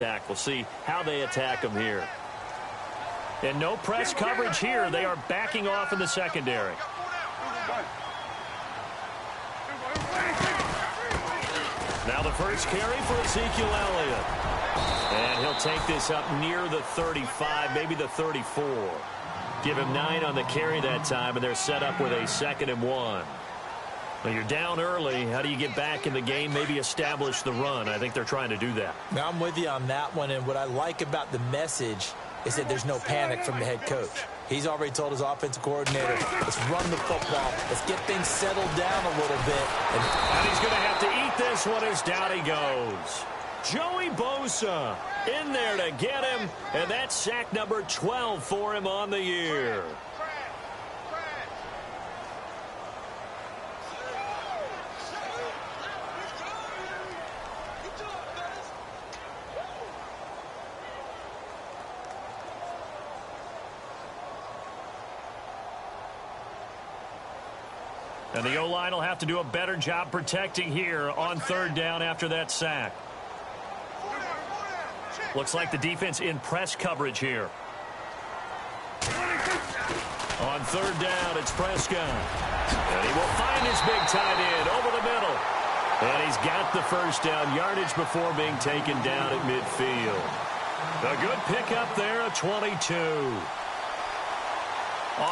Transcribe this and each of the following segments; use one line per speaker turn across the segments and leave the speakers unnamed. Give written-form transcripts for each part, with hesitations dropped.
We'll see how they attack them here. And no press coverage here. They are backing off in the secondary. Now the first carry for Ezekiel Elliott. And he'll take this up near the 35, maybe the 34. Give him 9 on the carry that time, and they're set up with a 2nd and 1. Well, you're down early. How do you get back in the game, maybe establish the run? I think they're trying to do that.
Now, I'm with you on that one, and what I like about the message is that there's no panic from the head coach. He's already told his offensive coordinator, let's run the football. Let's get things settled down a little bit.
And he's going to have to eat this one as down he goes. Joey Bosa in there to get him, and that's sack number 12 for him on the year. And the O-line will have to do a better job protecting here on 3rd down after that sack. Looks like the defense in press coverage here. On 3rd down, it's Prescott. And he will find his big tight end over the middle. And he's got the first down yardage before being taken down at midfield. A good pickup there, a 22.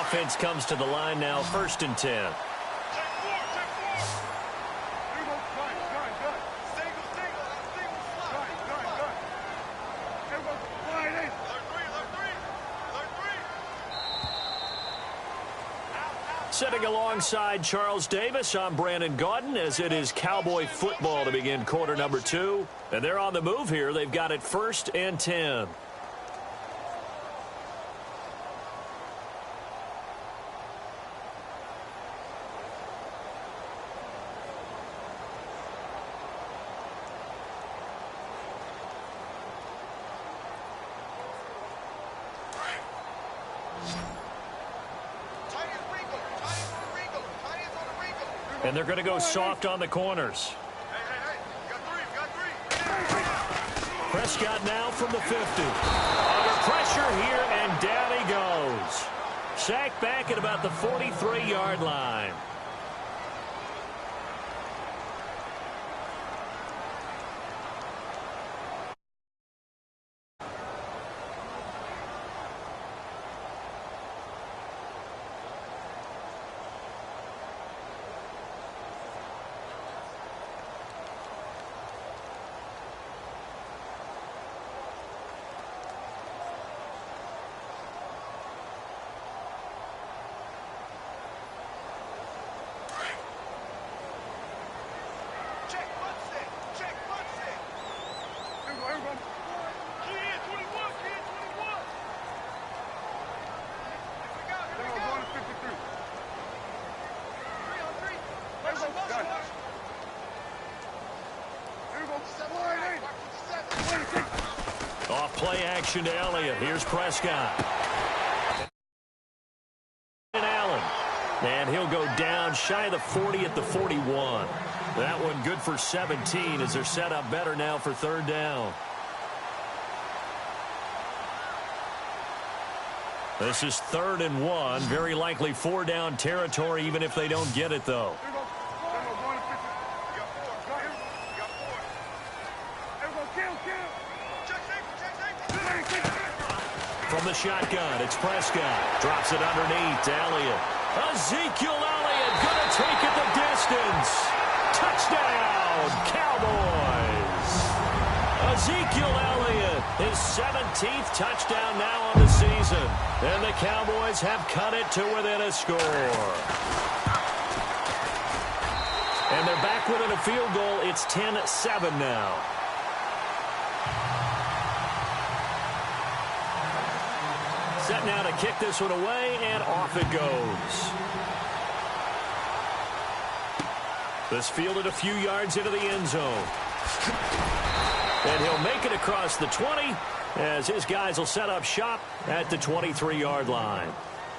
Offense comes to the line now, 1st and 10. Sitting alongside Charles Davis, I'm Brandon Gaudin, as it is Cowboy football to begin quarter number 2. And they're on the move here. They've got it 1st and 10. And they're going to go soft on the corners. Prescott now from the 50. Under pressure here, and down he goes. Sacked back at about the 43-yard line. Off play action to Elliott. Here's Prescott. And Allen. And he'll go down shy of the 40 at the 41. That one good for 17 as they're set up better now for 3rd down. This is 3rd and 1. Very likely 4-down territory even if they don't get it, though. From the shotgun, it's Prescott. Drops it underneath to Elliott. Ezekiel Elliott going to take it the distance. Touchdown, Cowboys. Ezekiel Elliott, his 17th touchdown now on the season. And the Cowboys have cut it to within a score. And they're back within a field goal. It's 10-7 now. Set now to kick this one away, and off it goes. This fielded a few yards into the end zone. And he'll make it across the 20 as his guys will set up shop at the 23-yard line.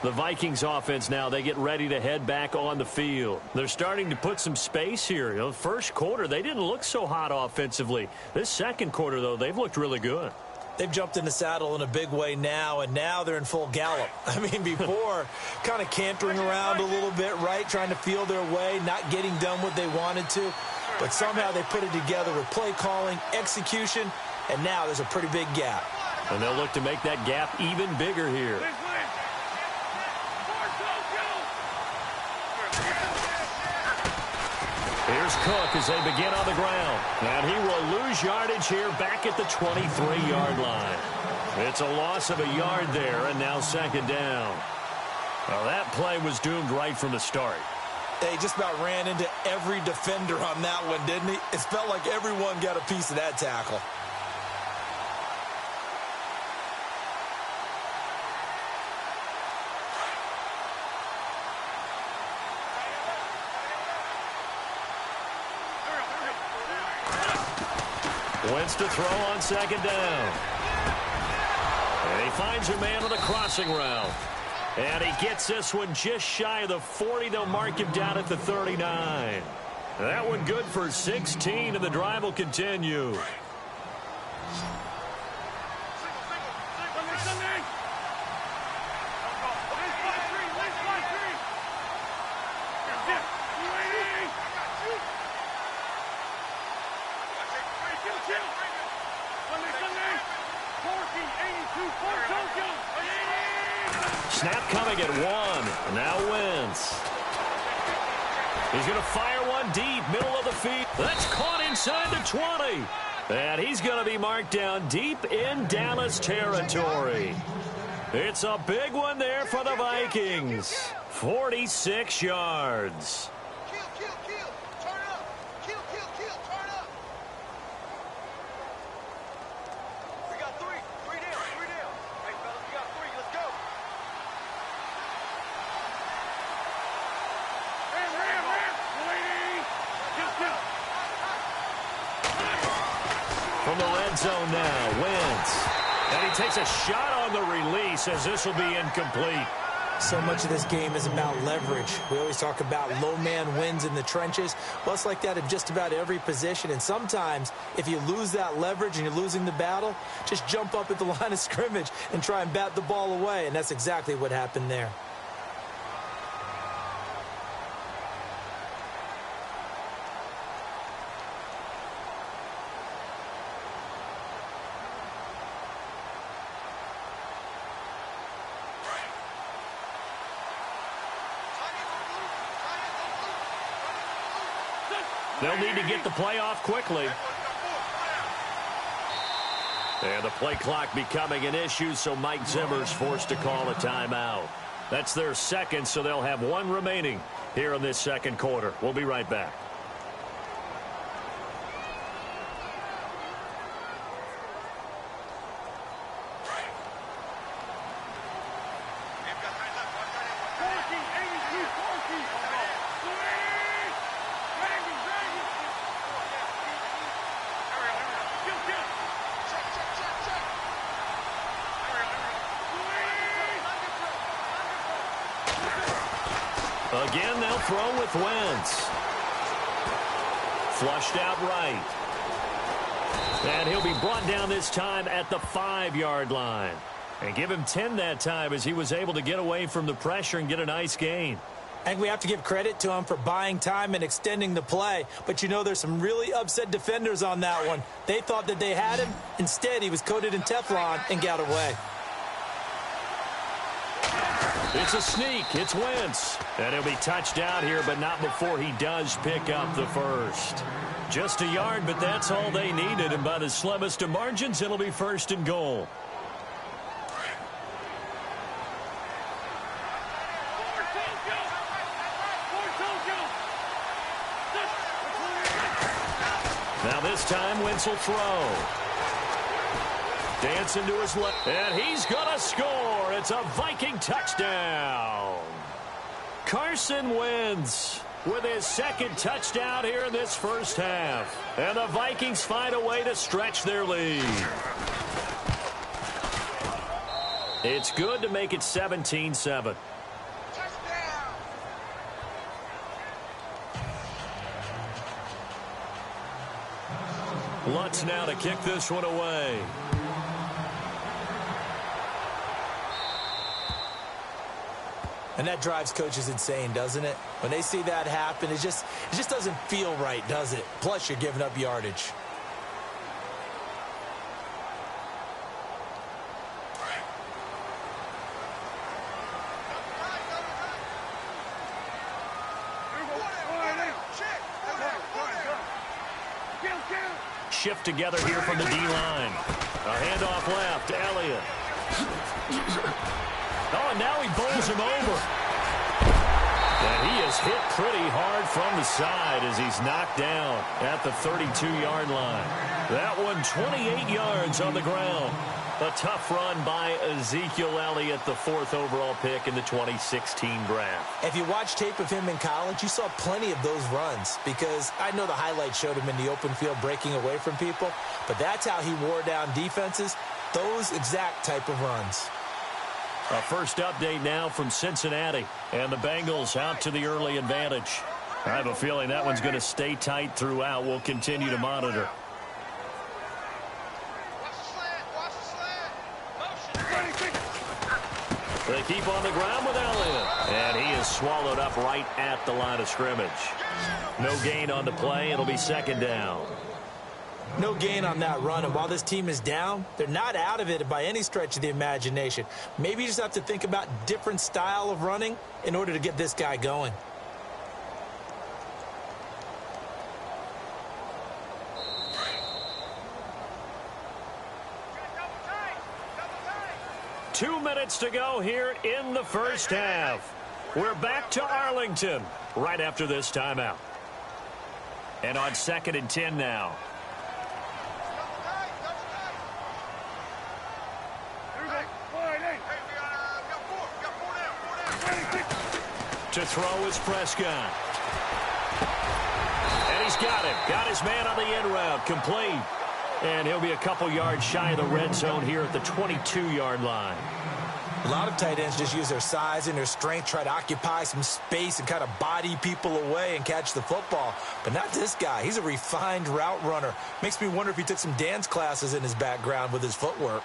The Vikings offense now, they get ready to head back on the field. They're starting to put some space here. You know, first quarter, they didn't look so hot offensively. This second quarter, though, they've looked really good.
They've jumped in the saddle in a big way now, and now they're in full gallop. I mean, before, kind of cantering around a little bit, right, trying to feel their way, not getting done what they wanted to. But somehow they put it together with play calling, execution, and now there's a pretty big gap.
And they'll look to make that gap even bigger here. Here's Cook as they begin on the ground. And he will lose yardage here back at the 23-yard line. It's a loss of a yard there, and now second down. Well, that play was doomed right from the start.
He just about ran into every defender on that one, didn't he? It felt like everyone got a piece of that tackle.
Wentz to throw on second down. And he finds a man on the crossing route. And he gets this one just shy of the 40. They'll mark him down at the 39. That one good for 16, and the drive will continue. Snap coming at one. Now Wentz. He's going to fire one deep, middle of the field. That's caught inside the 20. And he's going to be marked down deep in Dallas territory. It's a big one there for the Vikings. 46 yards. From the red zone now, Wentz. And he takes a shot on the release as this will be incomplete.
So much of this game is about leverage. We always talk about low man wins in the trenches. Well, it's like that in just about every position. And sometimes, if you lose that leverage and you're losing the battle, just jump up at the line of scrimmage and try and bat the ball away. And that's exactly what happened there.
They'll need to get the play off quickly. And the play clock becoming an issue, so Mike Zimmer's forced to call a timeout. That's their second, so they'll have one remaining here in this second quarter. We'll be right back. Again, they'll throw with Wentz. Flushed out right. And he'll be brought down this time at the 5-yard line. And give him 10 that time as he was able to get away from the pressure and get a nice gain.
And we have to give credit to him for buying time and extending the play. But, you know, there's some really upset defenders on that one. They thought that they had him. Instead, he was coated in Teflon and got away.
It's a sneak. It's Wentz. And he'll be touched out here, but not before he does pick up the first. Just a yard, but that's all they needed. And by the slimmest of margins, it'll be first and goal. Now this time, Wentz will throw. Dancing to his left, and he's going to score. It's a Viking touchdown. Carson Wentz with his second touchdown here in this first half. And the Vikings find a way to stretch their lead. It's good to make it 17-7. Lutz now to kick this one away.
And that drives coaches insane, doesn't it? When they see that happen, it just doesn't feel right, does it? Plus, you're giving up yardage.
Shift together here from the D-line. A handoff left to Elliott. Oh, and now he bowls him over. And he is hit pretty hard from the side as he's knocked down at the 32-yard line. That one 28 yards on the ground. A tough run by Ezekiel Elliott, the 4th overall pick in the 2016 draft.
If you watch tape of him in college, you saw plenty of those runs because I know the highlights showed him in the open field breaking away from people, but that's how he wore down defenses, those exact type of runs.
A first update now from Cincinnati, and the Bengals out to the early advantage. I have a feeling that one's going to stay tight throughout. We'll continue to monitor. They keep on the ground with Elliott, and he is swallowed up right at the line of scrimmage. No gain on the play. It'll be second down.
No gain on that run, and while this team is down, they're not out of it by any stretch of the imagination. Maybe you just have to think about different style of running in order to get this guy going.
Two minutes to go here in the first half. We're back to Arlington right after this timeout. And on 2nd and 10 now. To throw is Prescott. And he's got him. Got his man on the end route. Complete. And he'll be a couple yards shy of the red zone here at the 22-yard line.
A lot of tight ends just use their size and their strength, try to occupy some space and kind of body people away and catch the football. But not this guy. He's a refined route runner. Makes me wonder if he took some dance classes in his background with his footwork.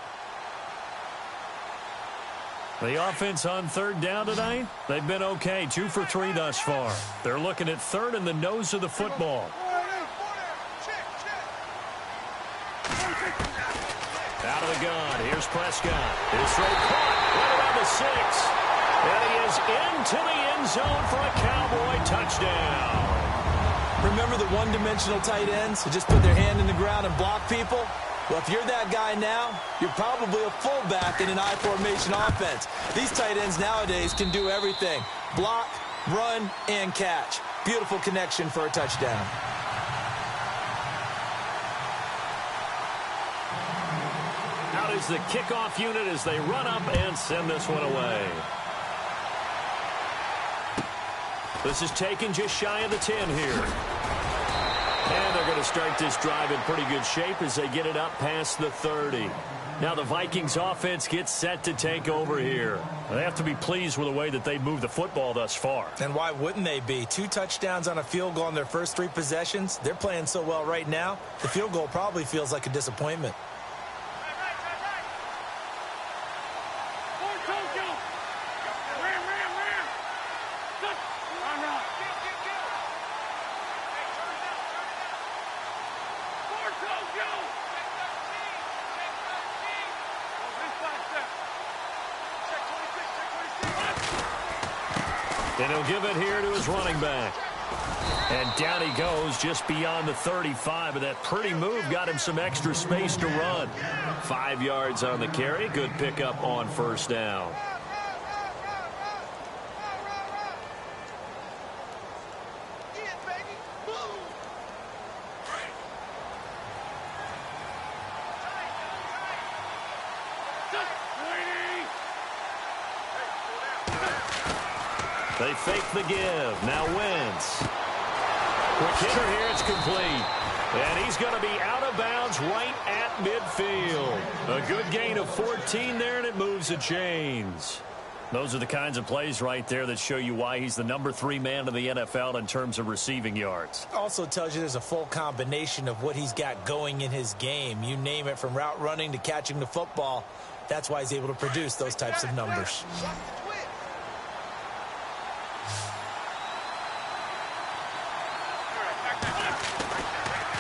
The offense on 3rd down tonight, they've been okay. 2 for 3 thus far. They're looking at 3rd and the nose of the football. Out of the gun. Here's Prescott. His throw caught right around the 6. And he is into the end zone for a Cowboy touchdown.
Remember the one-dimensional tight ends who just put their hand in the ground and block people? Well, if you're that guy now, you're probably a fullback in an I-formation offense. These tight ends nowadays can do everything. Block, run, and catch. Beautiful connection for a touchdown.
Out is the kickoff unit as they run up and send this one away. This is taken just shy of the 10 here. And they're going to start this drive in pretty good shape as they get it up past the 30. Now the Vikings offense gets set to take over here. They have to be pleased with the way that they moved the football thus far.
And why wouldn't they be? 2 touchdowns on a field goal in their first 3 possessions. They're playing so well right now, the field goal probably feels like a disappointment.
And he'll give it here to his running back. And down he goes just beyond the 35. And that pretty move got him some extra space to run. 5 yards on the carry. Good pickup on first down. They fake the give. Now Wentz. Quick hitter here. It's complete. And he's going to be out of bounds right at at midfield. A good gain of 14 there, and it moves the chains. Those are the kinds of plays right there that show you why he's the #3 man in the NFL in terms of receiving yards.
Also tells you there's a full combination of what he's got going in his game. You name it, from route running to catching the football. That's why he's able to produce those types of numbers.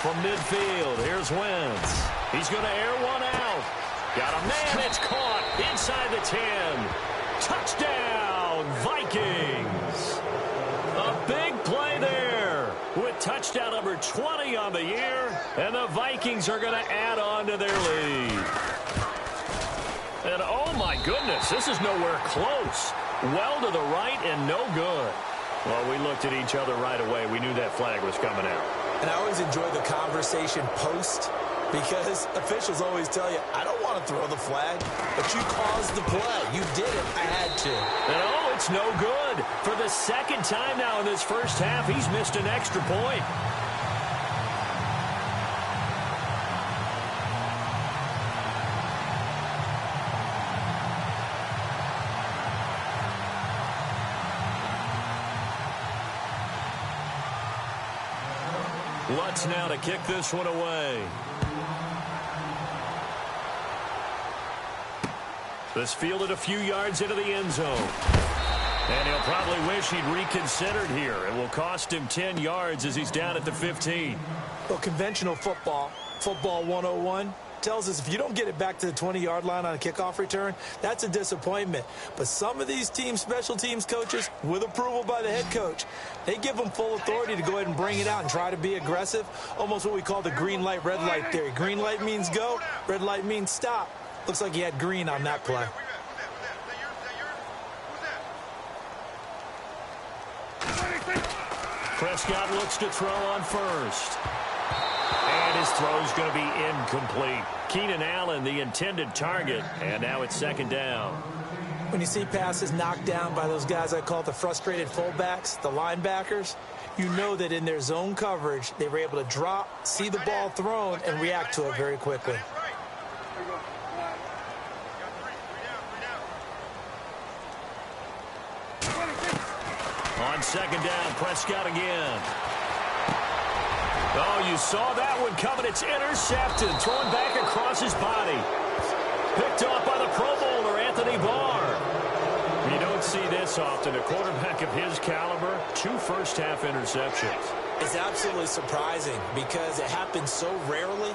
From midfield, here's Wentz. He's going to air one out. Got a man, it's caught inside the 10. Touchdown, Vikings. A big play there with touchdown number 20 on the year, and the Vikings are going to add on to their lead. And oh my goodness, this is nowhere close. Well to the right and no good. Well, we looked at each other right away. We knew that flag was coming out.
And I always enjoy the conversation post, because officials always tell you, I don't want to throw the flag, but you caused the play. You did it. I had to.
And oh, it's no good. For the second time now in this first half, he's missed an extra point. Lutz now to kick this one away. This fielded a few yards into the end zone. And he'll probably wish he'd reconsidered here. It will cost him 10 yards as he's down at the 15.
Well, conventional football 101, tells us if you don't get it back to the 20-yard line on a kickoff return, that's a disappointment. But some of these special teams coaches, with approval by the head coach, they give them full authority to go ahead and bring it out and try to be aggressive, almost what we call the green light, red light theory. Green light means go, red light means stop. Looks like he had green on that play.
Prescott looks to throw on first. And his throw's going to be incomplete. Keenan Allen, the intended target, and now it's second down.
When you see passes knocked down by those guys I call the frustrated fullbacks, the linebackers, you know that in their zone coverage, they were able to drop, see the ball thrown, and react to it very quickly.
On second down, Prescott again. Oh, you saw that one coming. It's intercepted, thrown back across his body. Picked off by the Pro Bowler, Anthony Barr. You don't see this often. A quarterback of his caliber, 2 first-half interceptions.
It's absolutely surprising because it happens so rarely.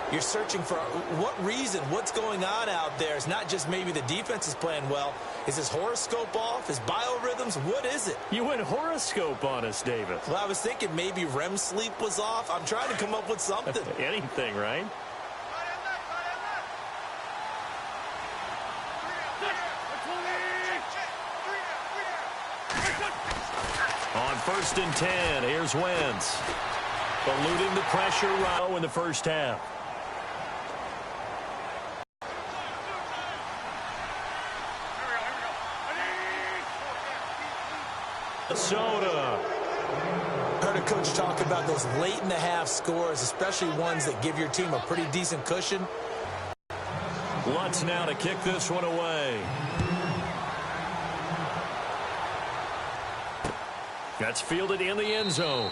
You're searching for what reason, what's going on out there. It's not just maybe the defense is playing well. Is his horoscope off? His biorhythms? What is it?
You went horoscope on us, David.
Well, I was thinking maybe REM sleep was off. I'm trying to come up with something.
Anything, right? On 1st and 10, here's Wentz. Eluding the pressure in the first half. Minnesota.
Heard a coach talk about those late-in-the-half scores, especially ones that give your team a pretty decent cushion.
Lutz now to kick this one away. That's fielded in the end zone.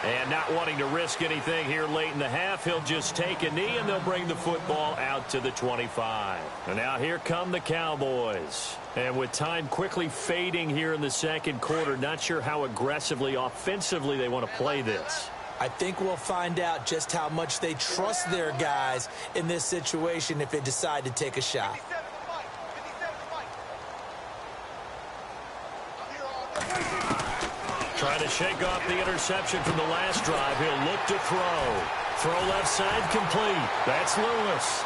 And not wanting to risk anything here late in the half, he'll just take a knee, and they'll bring the football out to the 25. And now here come the Cowboys. And with time quickly fading here in the second quarter, not sure how aggressively, offensively they want to play this.
I think we'll find out just how much they trust their guys in this situation if they decide to take a shot.
Trying to shake off the interception from the last drive. He'll look to throw. Throw left side complete. That's Lewis.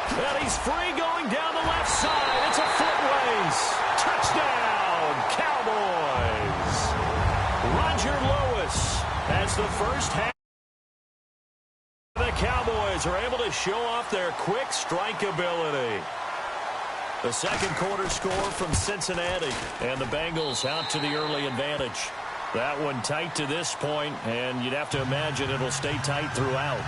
And he's free going down the left side. It's a foot race. Touchdown, Cowboys. Roger Lewis as the first half. The Cowboys are able to show off their quick strike ability. The second quarter score from Cincinnati, and the Bengals out to the early advantage. That one tight to this point, and you'd have to imagine it'll stay tight throughout.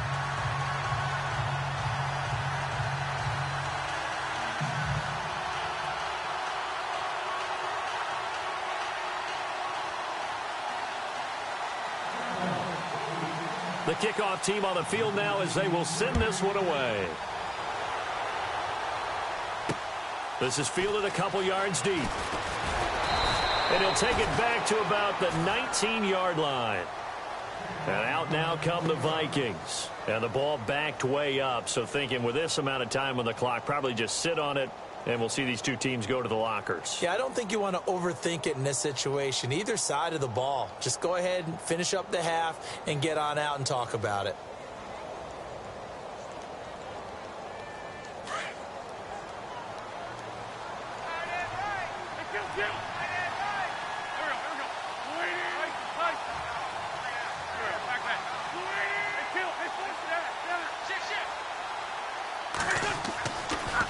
The kickoff team on the field now as they will send this one away. This is fielded a couple yards deep. And he'll take it back to about the 19-yard line. And out now come the Vikings. And the ball backed way up. So thinking with this amount of time on the clock, probably just sit on it, and we'll see these two teams go to the lockers.
Yeah, I don't think you want to overthink it in this situation. Either side of the ball. Just go ahead and finish up the half and get on out and talk about it.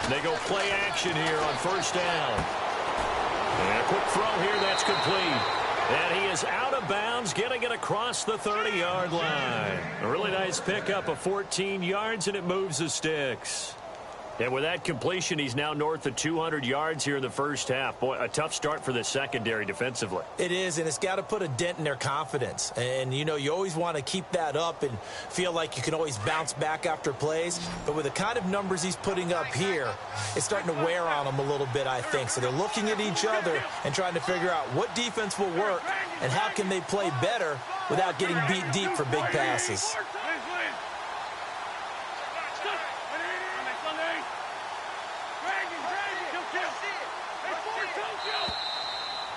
They go play action here on first down. And a quick throw here, that's complete. And he is out of bounds, getting it across the 30-yard line. A really nice pickup of 14 yards, and it moves the sticks. And with that completion, he's now north of 200 yards here in the first half. Boy, a tough start for the secondary defensively.
It is, and it's got to put a dent in their confidence. And, you know, you always want to keep that up and feel like you can always bounce back after plays. But with the kind of numbers he's putting up here, it's starting to wear on them a little bit, I think. So they're looking at each other and trying to figure out what defense will work and how can they play better without getting beat deep for big passes.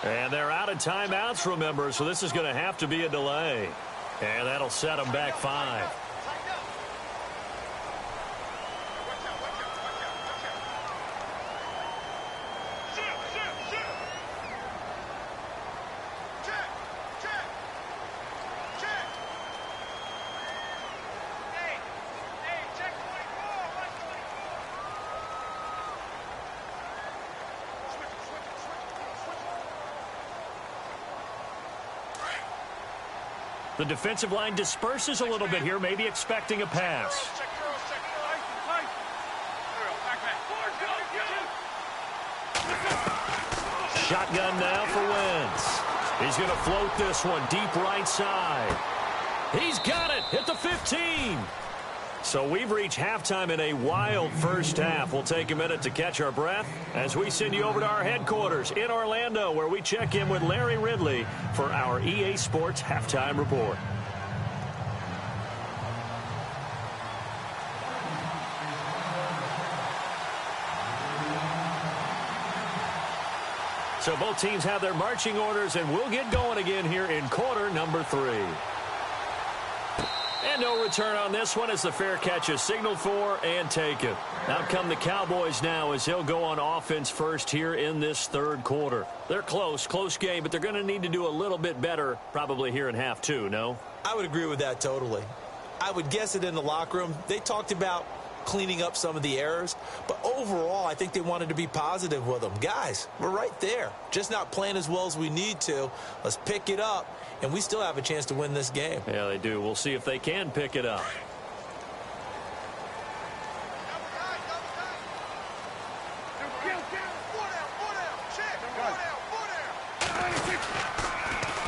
And they're out of timeouts, remember, so this is going to have to be a delay. And that'll set them back 5. The defensive line disperses a little bit here, maybe expecting a pass. Shotgun now for Wentz. He's going to float this one deep right side. He's got it at the 15. So we've reached halftime in a wild first half. We'll take a minute to catch our breath as we send you over to our headquarters in Orlando, where we check in with Larry Ridley for our EA Sports Halftime Report. So both teams have their marching orders, and we'll get going again here in quarter number 3. And no return on this one as the fair catch is signaled for and taken. Out come the Cowboys now as they'll go on offense first here in this third quarter. They're close game, but they're going to need to do a little bit better probably here in half 2, no?
I would agree with that totally. I would guess it in the locker room. They talked about cleaning up some of the errors, but overall I think they wanted to be positive with them. Guys, we're right there, just not playing as well as we need to. Let's pick it up, and we still have a chance to win this game.
Yeah, they do. We'll see if they can pick it up.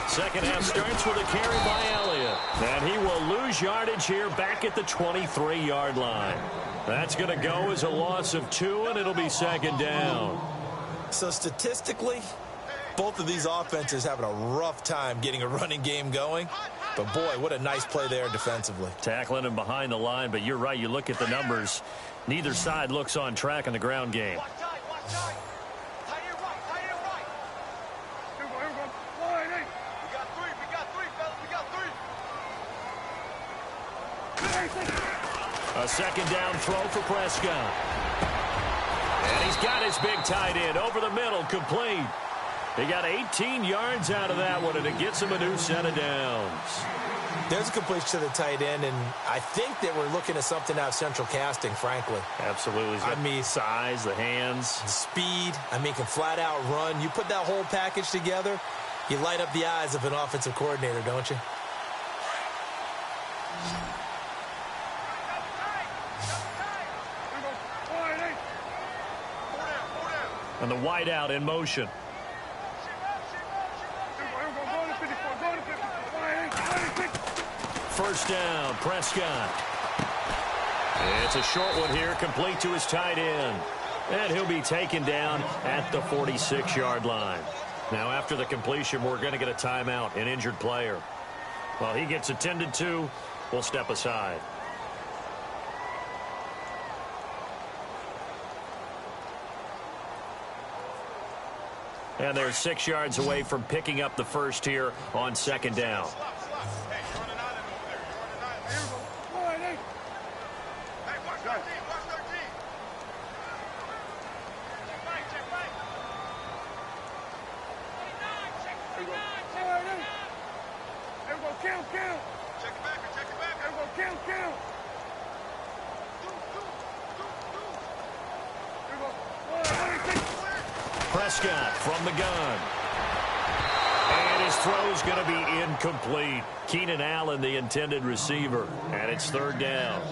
Second half starts with a carry by Elliott. And he will lose yardage here back at the 23-yard line. That's going to go as a loss of 2, and it'll be second down.
So statistically, both of these offenses having a rough time getting a running game going. But, boy, what a nice play there defensively.
Tackling him behind the line, but you're right. You look at the numbers. Neither side looks on track in the ground game. A second down throw for Prescott. And he's got his big tight end over the middle, complete. He got 18 yards out of that one, and it gets him a new set of downs.
There's a completion to the tight end, and I think that we're looking at something out of central casting, frankly.
Absolutely.
I mean,
size, the hands.
Speed. I mean, can flat out run. You put that whole package together, you light up the eyes of an offensive coordinator, don't you?
And the wideout in motion. first down. Prescott. It's a short one here, complete to his tight end. And he'll be taken down at the 46-yard line. Now, after the completion, we're going to get a timeout, an injured player. While he gets attended to, we'll step aside. And they're 6 yards away from picking up the first here on second down. Prescott from the gun. And his throw's going to be incomplete. Keenan Allen, the intended receiver. And it's third down.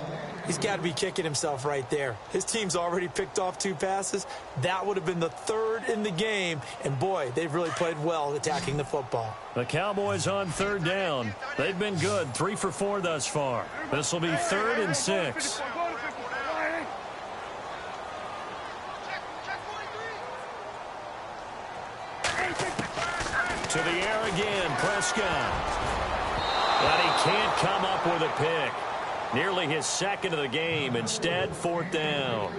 He's got to be kicking himself right there. His team's already picked off 2 passes. That would have been the 3rd in the game. And, boy, they've really played well attacking the football.
The Cowboys on third down. They've been good, 3 for 4 thus far. This will be 3rd and 6. To the air again, Prescott. But he can't come up with a pick. Nearly his 2nd of the game. Instead, 4th down.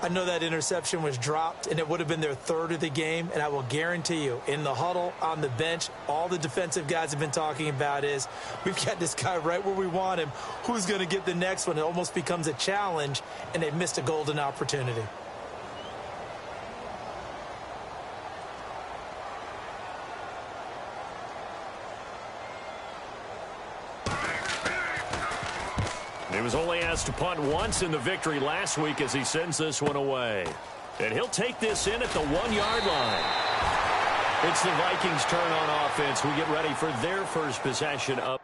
I know that interception was dropped, and it would have been their 3rd of the game. And I will guarantee you, in the huddle, on the bench, all the defensive guys have been talking about is, we've got this guy right where we want him. Who's going to get the next one? It almost becomes a challenge, and they've missed a golden opportunity.
He was only asked to punt once in the victory last week as he sends this one away. And he'll take this in at the 1-yard line. It's the Vikings' turn on offense. We get ready for their first possession of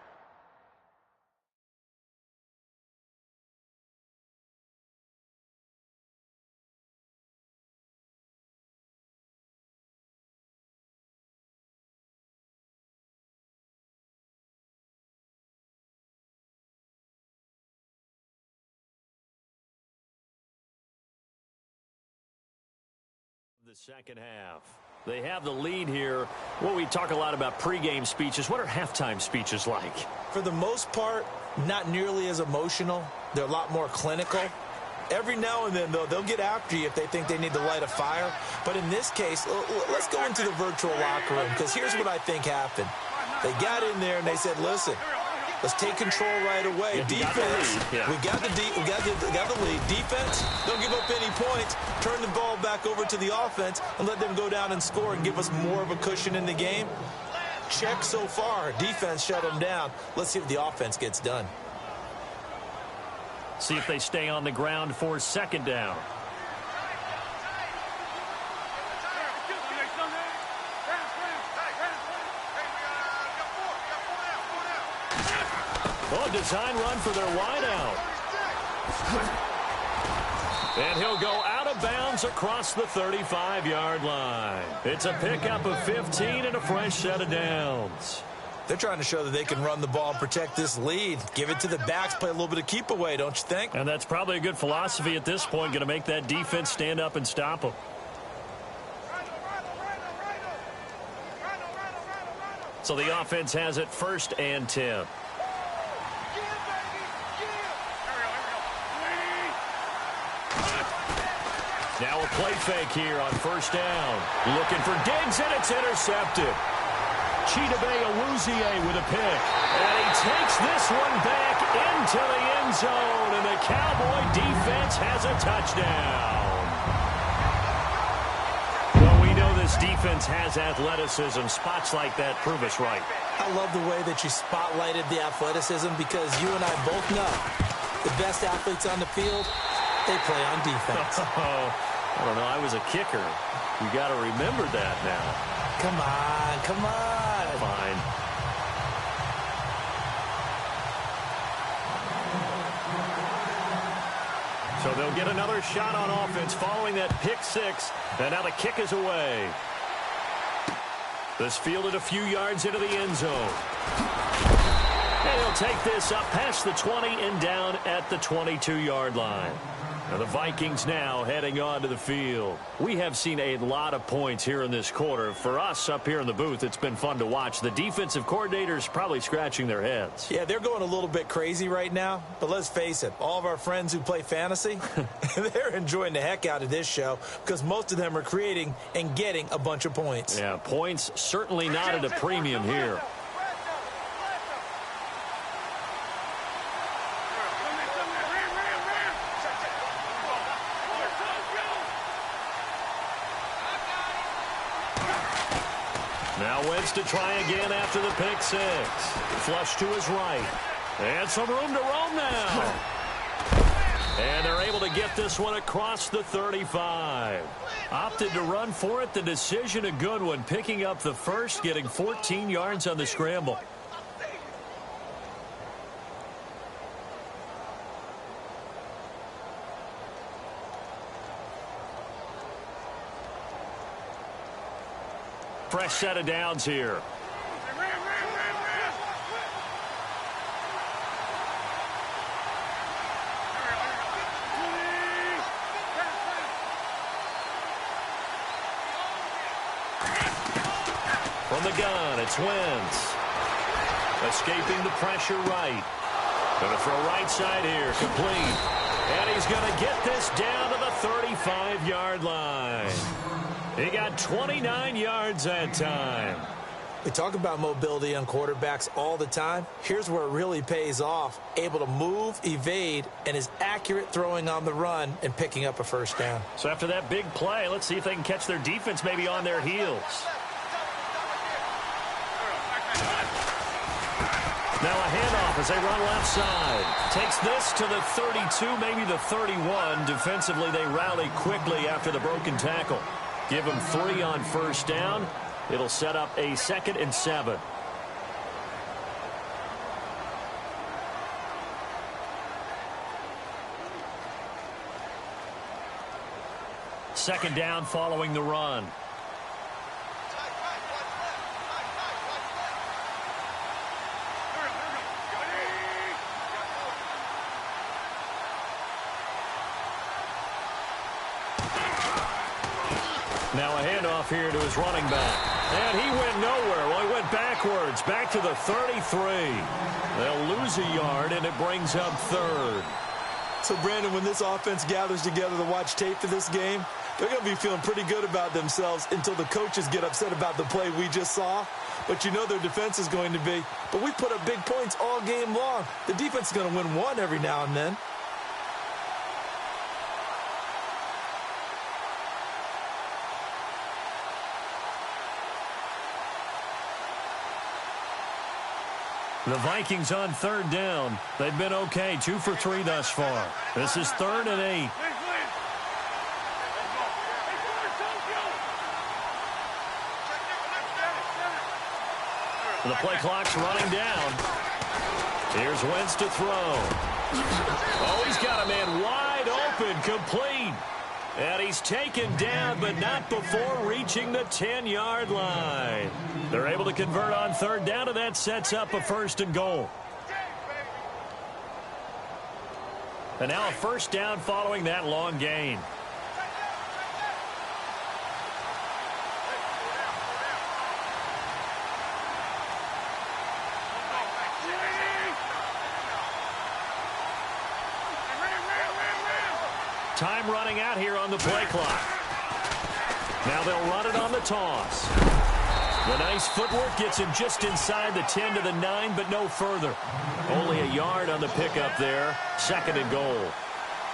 the second half. They have the lead here. Well, we talk a lot about pregame speeches. What are halftime speeches like?
For the most part, not nearly as emotional. They're a lot more clinical. Every now and then, though, they'll get after you if they think they need to light a fire. But in this case, let's go into the virtual locker room, because here's what I think happened. They got in there and they said, listen, let's take control right away. Defense, we got the lead. Defense, don't give up any points. Turn the ball back over to the offense and let them go down and score and give us more of a cushion in the game. Check so far. Defense shut them down. Let's see if the offense gets done.
See if they stay on the ground for second down. Oh, design run for their wideout. And he'll go out of bounds across the 35-yard line. It's a pickup of 15 and a fresh set of downs.
They're trying to show that they can run the ball and protect this lead. Give it to the backs, play a little bit of keep away, don't you think?
And that's probably a good philosophy at this point, going to make that defense stand up and stop them. So the offense has it 1st and 10. Now a play fake here on 1st down. Looking for Diggs, and it's intercepted. Chidobe Awuzie with a pick. And he takes this one back into the end zone, and the Cowboy defense has a touchdown. Well, we know this defense has athleticism. Spots like that prove us right.
I love the way that you spotlighted the athleticism, because you and I both know the best athletes on the field, they play on defense.
I don't know. I was a kicker. You got to remember that now.
Come on, come on.
Fine. So they'll get another shot on offense following that pick 6. And now the kick is away. This fielded a few yards into the end zone. And he'll take this up past the 20 and down at the 22-yard line. Now the Vikings now heading onto the field. We have seen a lot of points here in this quarter. For us up here in the booth, it's been fun to watch. The defensive coordinators probably scratching their heads.
Yeah, they're going a little bit crazy right now. But let's face it, all of our friends who play fantasy, they're enjoying the heck out of this show because most of them are creating and getting a bunch of points.
Yeah, points certainly not at a premium here. Now Wentz to try again after the pick six. Flush to his right. And some room to roam now. And they're able to get this one across the 35. Opted to run for it. The decision a good one. Picking up the first, getting 14 yards on the scramble. Fresh set of downs here. From the gun, it's Wentz. Escaping the pressure right. Going to throw right side here, complete. And he's going to get this down to the 35-yard line. He got 29 yards that time.
We talk about mobility on quarterbacks all the time. Here's where it really pays off. Able to move, evade, and is accurate throwing on the run and picking up a first down.
So after that big play, let's see if they can catch their defense maybe on their heels. Now a handoff as they run left side. Takes this to the 32, maybe the 31. Defensively, they rally quickly after the broken tackle. Give them 3 on first down. It'll set up a 2nd and 7. Second down following the run. Now a handoff here to his running back. And he went nowhere. Well, he went backwards, back to the 33. They'll lose a yard, and it brings up 3rd.
So, Brandon, when this offense gathers together to watch tape for this game, they're going to be feeling pretty good about themselves until the coaches get upset about the play we just saw. But you know their defense is going to be. But we put up big points all game long. The defense is going to win one every now and then.
The Vikings on 3rd down. They've been okay, 2 for 3 thus far. This is 3rd and 8. The play clock's running down. Here's Wentz to throw. Oh, he's got a man wide open, complete. And he's taken down, but not before reaching the 10-yard line. They're able to convert on 3rd down, and that sets up a 1st and goal. And now a 1st down following that long gain. Time running out here on the play clock. Now they'll run it on the toss. The nice footwork gets him just inside the 10 to the 9, but no further. Only a yard on the pickup there. 2nd and goal.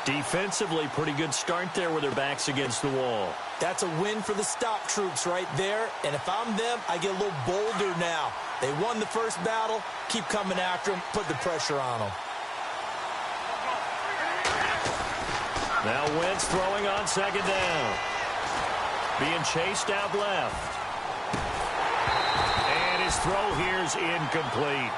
Defensively, pretty good start there with their backs against the wall.
That's a win for the stop troops right there. And if I'm them, I get a little bolder now. They won the first battle. Keep coming after them. Put the pressure on them.
Now Wentz throwing on 2nd down. Being chased out left. And his throw here's incomplete.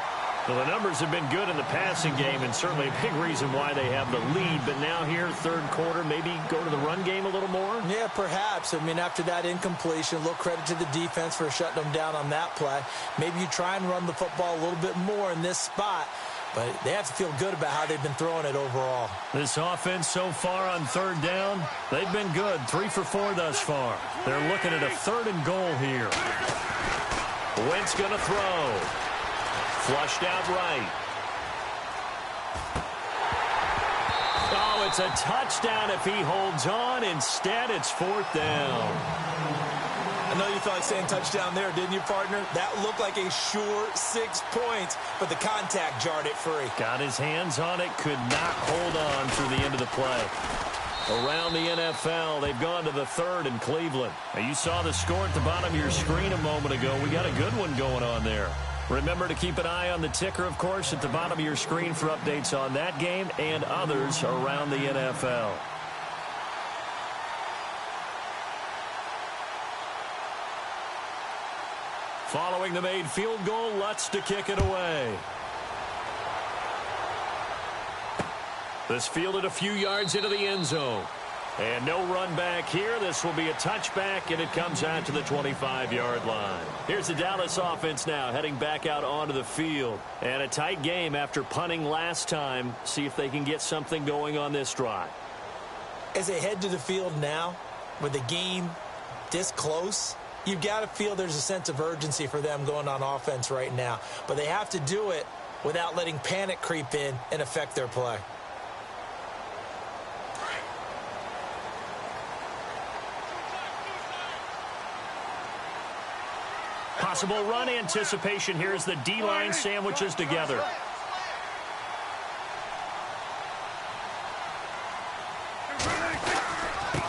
Well, the numbers have been good in the passing game, and certainly a big reason why they have the lead. But now here, third quarter, maybe go to the run game a little more?
Yeah, perhaps. I mean, after that incompletion, a little credit to the defense for shutting them down on that play. Maybe you try and run the football a little bit more in this spot. But they have to feel good about how they've been throwing it overall.
This offense so far on third down, they've been good. 3 for 4 thus far. They're looking at a 3rd and goal here. Wentz going to throw. Flushed out right. Oh, it's a touchdown if he holds on. Instead, it's 4th down.
I know you felt like saying touchdown there, didn't you, partner? That looked like a sure 6 points, but the contact jarred it free.
Got his hands on it, could not hold on through the end of the play. Around the NFL, they've gone to the 3rd in Cleveland. Now, you saw the score at the bottom of your screen a moment ago. We got a good one going on there. Remember to keep an eye on the ticker, of course, at the bottom of your screen for updates on that game and others around the NFL. Following the made field goal, Lutz to kick it away. This fielded a few yards into the end zone. And no run back here. This will be a touchback, and it comes out to the 25-yard line. Here's the Dallas offense now heading back out onto the field. And a tight game after punting last time. See if they can get something going on this drive.
As they head to the field now, with the game this close, you've got to feel there's a sense of urgency for them going on offense right now. But they have to do it without letting panic creep in and affect their play.
Possible run anticipation here as the D-line sandwiches together.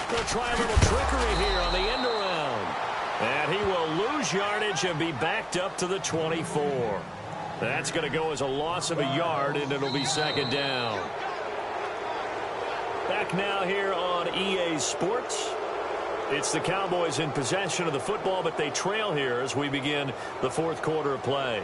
They'll try a little trickery here on the end around. And he will lose yardage and be backed up to the 24. That's going to go as a loss of a yard, and it'll be 2nd down. Back now here on EA Sports. It's the Cowboys in possession of the football, but they trail here as we begin the 4th quarter of play.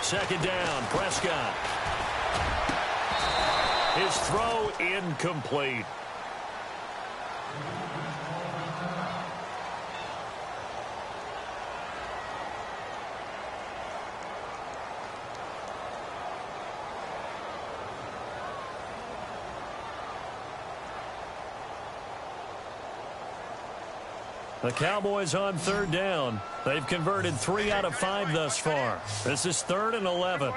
Second down, Prescott. His throw incomplete. The Cowboys on 3rd down. They've converted 3 out of 5 thus far. This is 3rd and 11.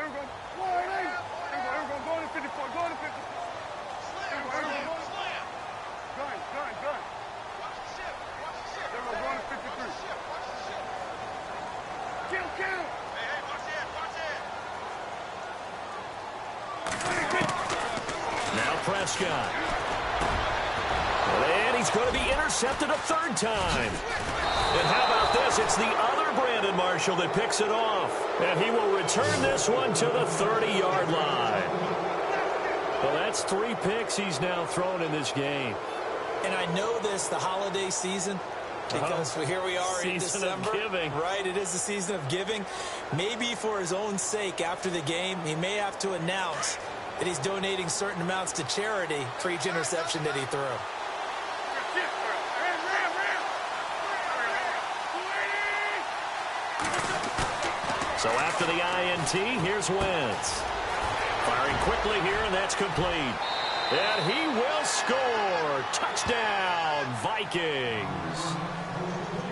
Now Prescott. And he's going to be intercepted a 3rd time. And how about this? It's the other Brandon Marshall that picks it off. And he will return this one to the 30-yard line. Well, that's 3 picks he's now thrown in this game.
And I know this, the holiday season, because here we are in December.
Season of giving.
Right, it is the season of giving. Maybe for his own sake after the game, he may have to announce that he's donating certain amounts to charity for each interception that he threw.
So after the INT, here's Wentz. Firing quickly here, and that's complete. And he will score. Touchdown, Vikings.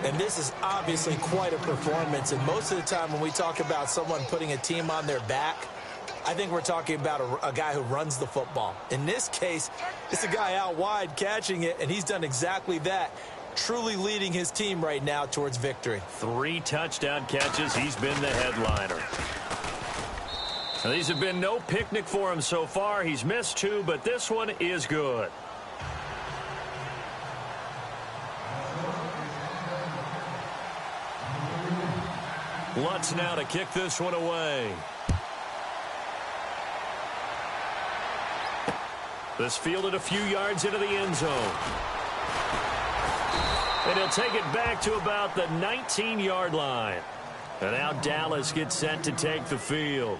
And this is obviously quite a performance. And most of the time when we talk about someone putting a team on their back, I think we're talking about a guy who runs the football. In this case, it's a guy out wide catching it, and he's done exactly that, truly leading his team right now towards victory.
3 touchdown catches. He's been the headliner. Now, these have been no picnic for him so far. He's missed 2, but this one is good. Lutz now to kick this one away. This fielded a few yards into the end zone. And he'll take it back to about the 19-yard line. And now Dallas gets set to take the field.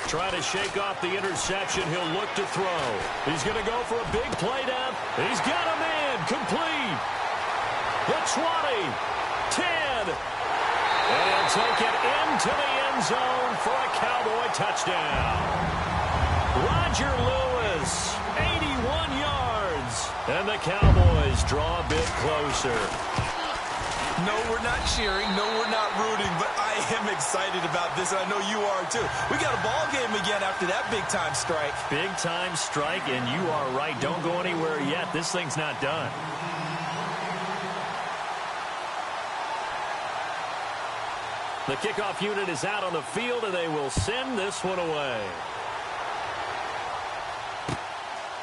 Try to shake off the interception. He'll look to throw. He's going to go for a big play down. He's got a man. Complete. The 20. 10. And he'll take it into the end zone for a Cowboy touchdown. Roger Lewis, 81 yards. And the Cowboys draw a bit closer.
No, we're not cheering. No, we're not rooting, but I am excited about this, and I know you are too. We got a ball game again after that big-time strike.
Big-time strike, and you are right. Don't go anywhere yet. This thing's not done. The kickoff unit is out on the field, and they will send this one away.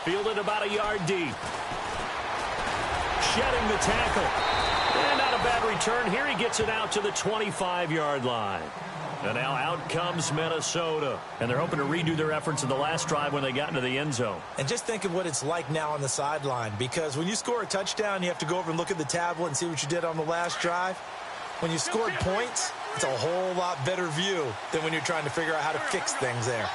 Fielded about a yard deep. Shedding the tackle. And not a bad return. Here he gets it out to the 25-yard line. And now out comes Minnesota. And they're hoping to redo their efforts in the last drive when they got into the end zone.
And just think of what it's like now on the sideline. Because when you score a touchdown, you have to go over and look at the tablet and see what you did on the last drive. When you scored points, it's a whole lot better view than when you're trying to figure out how to fix things there.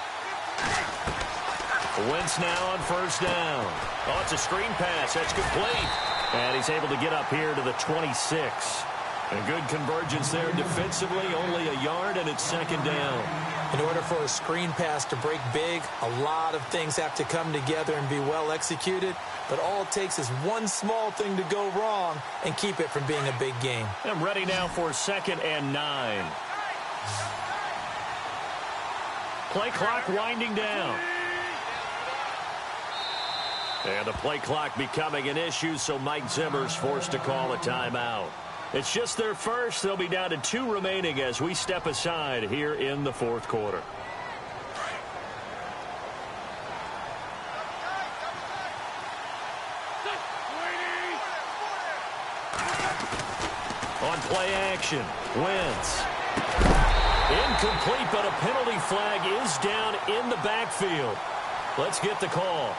Wentz now on first down. Oh, it's a screen pass. That's complete. And he's able to get up here to the 26. A good convergence there defensively, only a yard, and it's second down.
In order for a screen pass to break big, a lot of things have to come together and be well executed. But all it takes is one small thing to go wrong and keep it from being a big game.
I'm ready now for 2nd and 9. Play clock winding down. And the play clock becoming an issue, so Mike Zimmer's forced to call a timeout. It's just their first. They'll be down to 2 remaining as we step aside here in the 4th quarter. On play action, Wentz. Incomplete, but a penalty flag is down in the backfield. Let's get the call.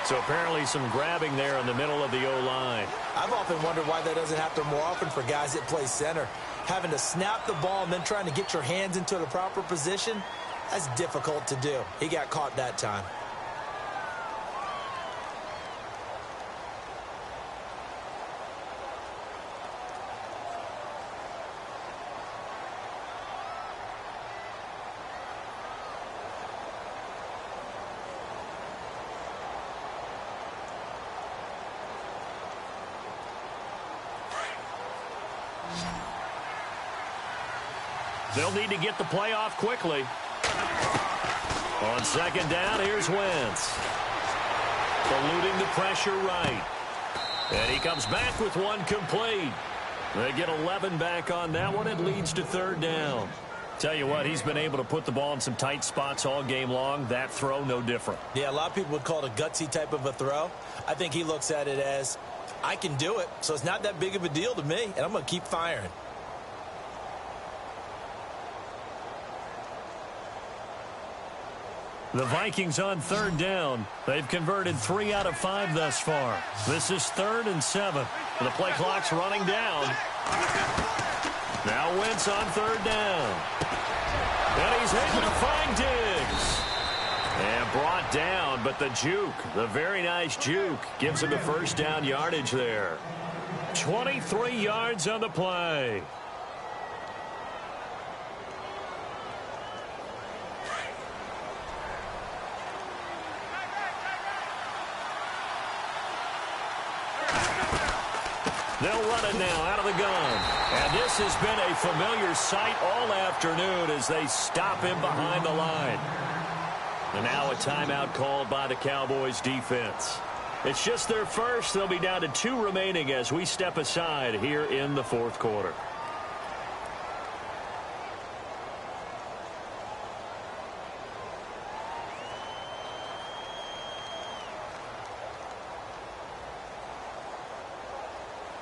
So apparently some grabbing there in the middle of the O-line.
I've often wondered why that doesn't happen more often for guys that play center. Having to snap the ball and then trying to get your hands into the proper position, that's difficult to do. He got caught that time.
They'll need to get the play off quickly. On second down, here's Wentz. Eluding the pressure right. And he comes back with one complete. They get 11 back on that one. It leads to 3rd down. Tell you what, he's been able to put the ball in some tight spots all game long. That throw, no different.
Yeah, a lot of people would call it a gutsy type of a throw. I think he looks at it as, I can do it, so it's not that big of a deal to me, and I'm going to keep firing.
The Vikings on 3rd down. They've converted 3 out of 5 thus far. This is 3rd and 7. The play clock's running down. Now Wentz on 3rd down. And he's able to find Diggs. And brought down, but the juke, the very nice juke, gives him the first down yardage there. 23 yards on the play. They'll run it now out of the gun. And this has been a familiar sight all afternoon as they stop him behind the line. And now a timeout called by the Cowboys defense. It's just their first. They'll be down to 2 remaining as we step aside here in the fourth quarter.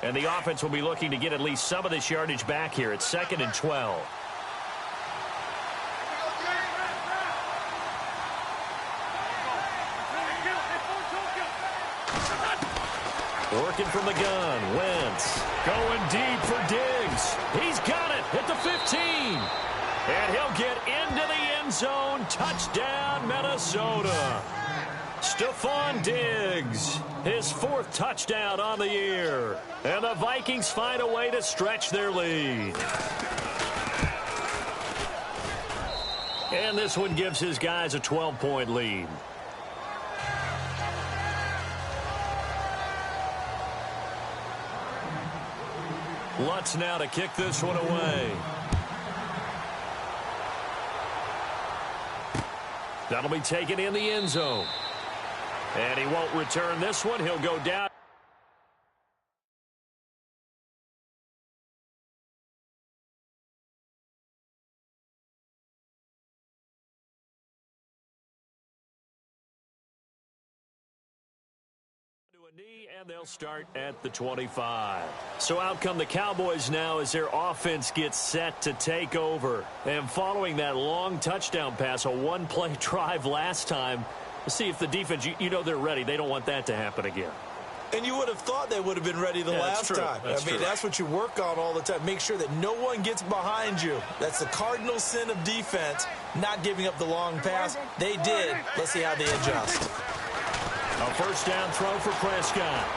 And the offense will be looking to get at least some of this yardage back here. It's 2nd and 12. Working from the gun, Wentz. Going deep for Diggs. He's got it at the 15. And he'll get into the end zone. Touchdown, Minnesota. Stephon Diggs, his 4th touchdown on the year. And the Vikings find a way to stretch their lead. And this one gives his guys a 12-point lead. Lutz now to kick this one away. That'll be taken in the end zone. And he won't return this one. He'll go down. To a knee, and they'll start at the 25. So out come the Cowboys now as their offense gets set to take over. And following that long touchdown pass, a one-play drive last time, let's see if the defense, you know they're ready. They don't want that to happen again.
And you would have thought they would have been ready the last time. That's what you work on all the time. Make sure that no one gets behind you. That's the cardinal sin of defense, not giving up the long pass. They did. Let's see how they adjust.
A first down throw for Prescott.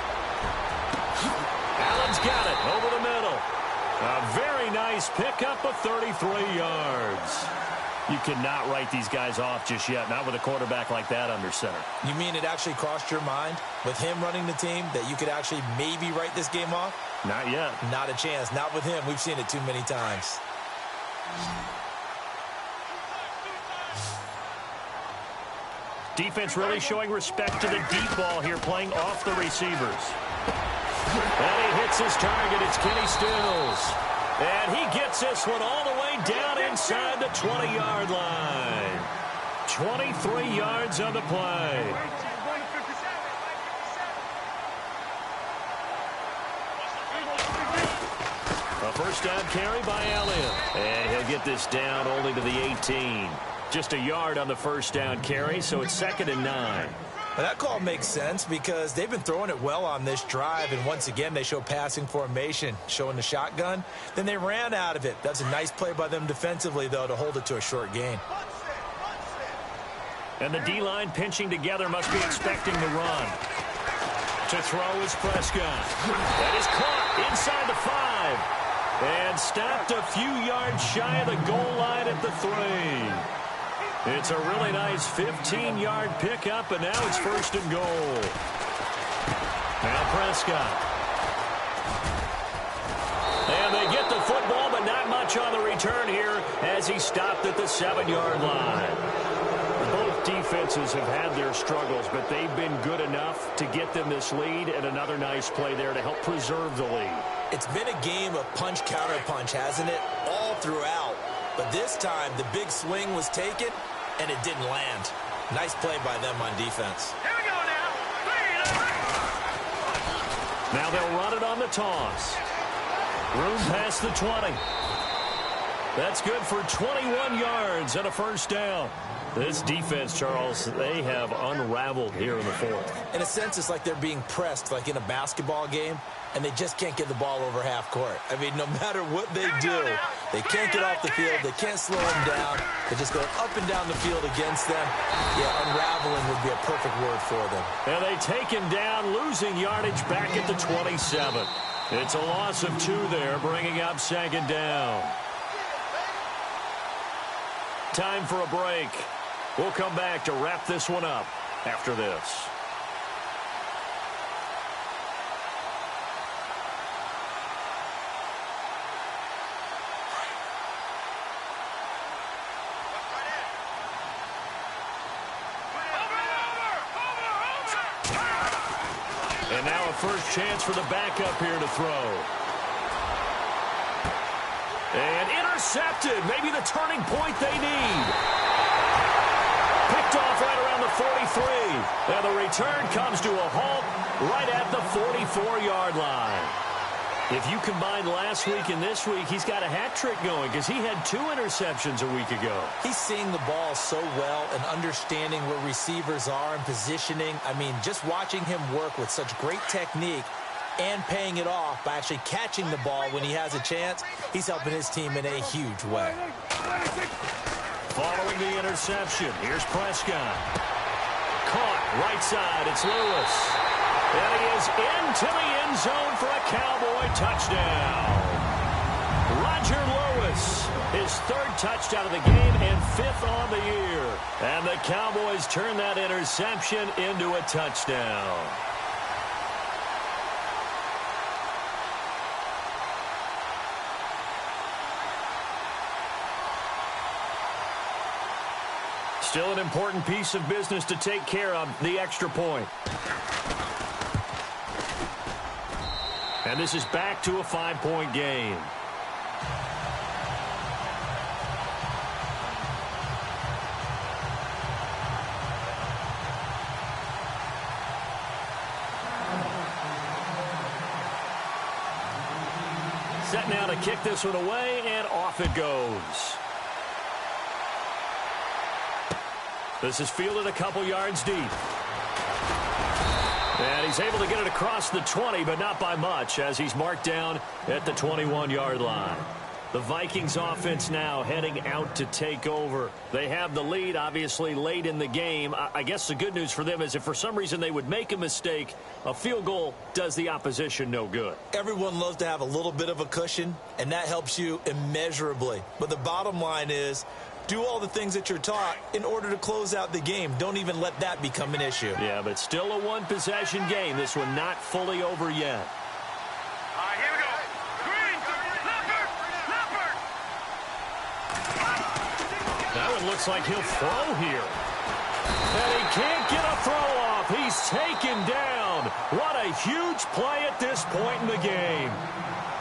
Allen's got it over the middle. A very nice pickup of 33 yards. You cannot write these guys off just yet, not with a quarterback like that under center.
You mean it actually crossed your mind with him running the team that you could actually maybe write this game off?
Not yet.
Not a chance. Not with him. We've seen it too many times.
Defense really showing respect to the deep ball here, playing off the receivers. And he hits his target. It's Kenny Stills. And he gets this one all the way down inside the 20-yard line. 23 yards on the play. A first down carry by Elliott. And he'll get this down only to the 18. Just a yard on the first down carry, so it's 2nd and 9.
Well, that call makes sense because they've been throwing it well on this drive, and once again they show passing formation, showing the shotgun. Then they ran out of it. That's a nice play by them defensively, though, to hold it to a short gain.
And the D-line pinching together must be expecting the run. To throw is Prescott. That is caught inside the 5. And stopped a few yards shy of the goal line at the 3. It's a really nice 15-yard pickup, and now it's 1st and goal. Now Prescott. And they get the football, but not much on the return here as he stopped at the 7-yard line. Both defenses have had their struggles, but they've been good enough to get them this lead, and another nice play there to help preserve the lead.
It's been a game of punch-counter-punch, hasn't it? All throughout. But this time, the big swing was taken, and it didn't land. Nice play by them on defense.
Here we go now.
Now they'll run it on the toss. Room past the 20. That's good for 21 yards and a first down. This defense, Charles, they have unraveled here in the fourth.
In a sense, it's like they're being pressed, like in a basketball game, and they just can't get the ball over half court. I mean, no matter what they do, they can't get off the field. They can't slow them down. They're just going up and down the field against them. Yeah, unraveling would be a perfect word for them.
And they take him down, losing yardage back at the 27. It's a loss of 2 there, bringing up second down. Time for a break. We'll come back to wrap this one up after this. And now a first chance for the backup here to throw. And intercepted. Maybe the turning point they need. Picked off right around the 43. And the return comes to a halt right at the 44-yard line. If you combine last week and this week, he's got a hat trick going because he had 2 interceptions a week ago.
He's seeing the ball so well and understanding where receivers are and positioning. I mean, just watching him work with such great technique and paying it off by actually catching the ball when he has a chance, he's helping his team in a huge way.
Following the interception, here's Prescott. Caught right side, it's Lewis. And he is into the end zone for a Cowboy touchdown. Roger Lewis, his 3rd touchdown of the game and 5th on the year. And the Cowboys turn that interception into a touchdown. Still an important piece of business to take care of, the extra point. And this is back to a 5-point game. Set now to kick this one away, and off it goes. This is fielded a couple yards deep. And he's able to get it across the 20, but not by much, as he's marked down at the 21-yard line. The Vikings offense now heading out to take over. They have the lead, obviously, late in the game. I guess the good news for them is if for some reason they would make a mistake, a field goal does the opposition no good.
Everyone loves to have a little bit of a cushion, and that helps you immeasurably. But the bottom line is, do all the things that you're taught in order to close out the game. Don't even let that become an issue.
Yeah, but still a one-possession game. This one not fully over yet.
Here we go. Green, Leopard.
That one looks like he'll throw here. And he can't get a throw off. He's taken down. What a huge play at this point in the game.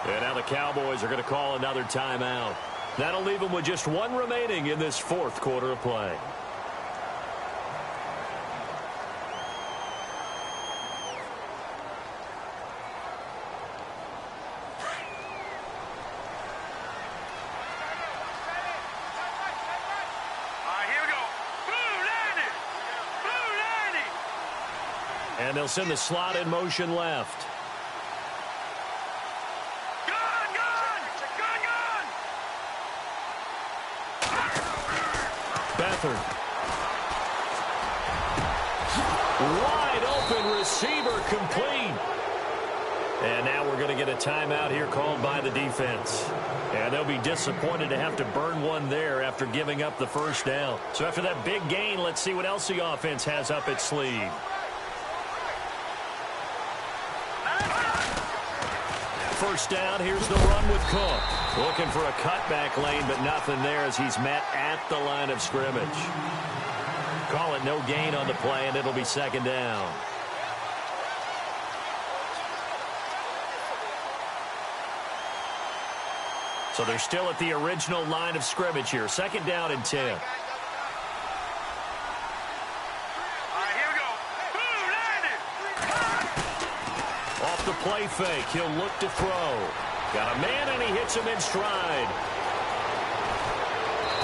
And now the Cowboys are going to call another timeout. That'll leave them with just 1 remaining in this 4th quarter of play.
Here we go. Blue 90.
And they'll send the slot in motion left. Beathard. Wide open receiver complete. And now we're going to get a timeout here called by the defense. And they'll be disappointed to have to burn one there after giving up the first down. So after that big gain, let's see what else the offense has up its sleeve. First down, here's the run with Cook. Looking for a cutback lane, but nothing there as he's met at the line of scrimmage. Call it no gain on the play, and it'll be second down. So they're still at the original line of scrimmage here. Second down and 10. Off the play fake, he'll look to throw. Got a man, and he hits him in stride.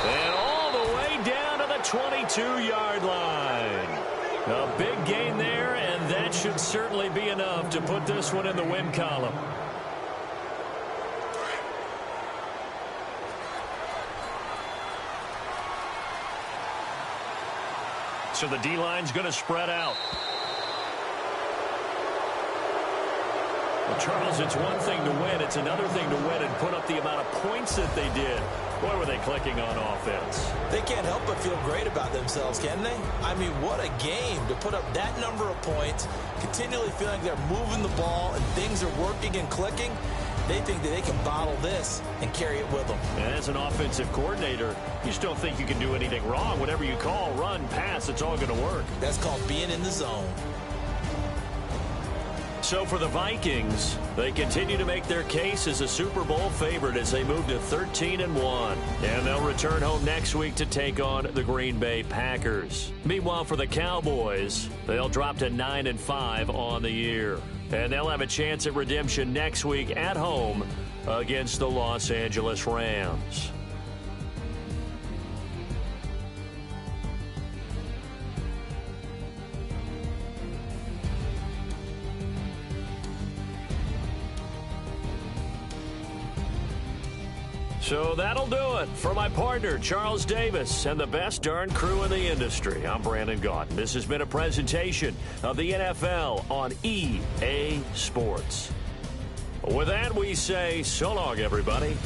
And all the way down to the 22-yard line. A big gain there, and that should certainly be enough to put this one in the win column. So the D-line's going to spread out. Well, Charles, it's one thing to win. It's another thing to win and put up the amount of points that they did. Boy, were they clicking on offense.
They can't help but feel great about themselves, can they? I mean, what a game to put up that number of points, continually feeling they're moving the ball and things are working and clicking. They think that they can bottle this and carry it with them.
And as an offensive coordinator, you still think you can do anything wrong. Whatever you call, run, pass, it's all going to work.
That's called being in the zone.
So for the Vikings, they continue to make their case as a Super Bowl favorite as they move to 13-1. And they'll return home next week to take on the Green Bay Packers. Meanwhile, for the Cowboys, they'll drop to 9-5 on the year. And they'll have a chance at redemption next week at home against the Los Angeles Rams. So that'll do it for my partner, Charles Davis, and the best darn crew in the industry. I'm Brandon Gaudin. This has been a presentation of the NFL on EA Sports. With that, we say so long, everybody.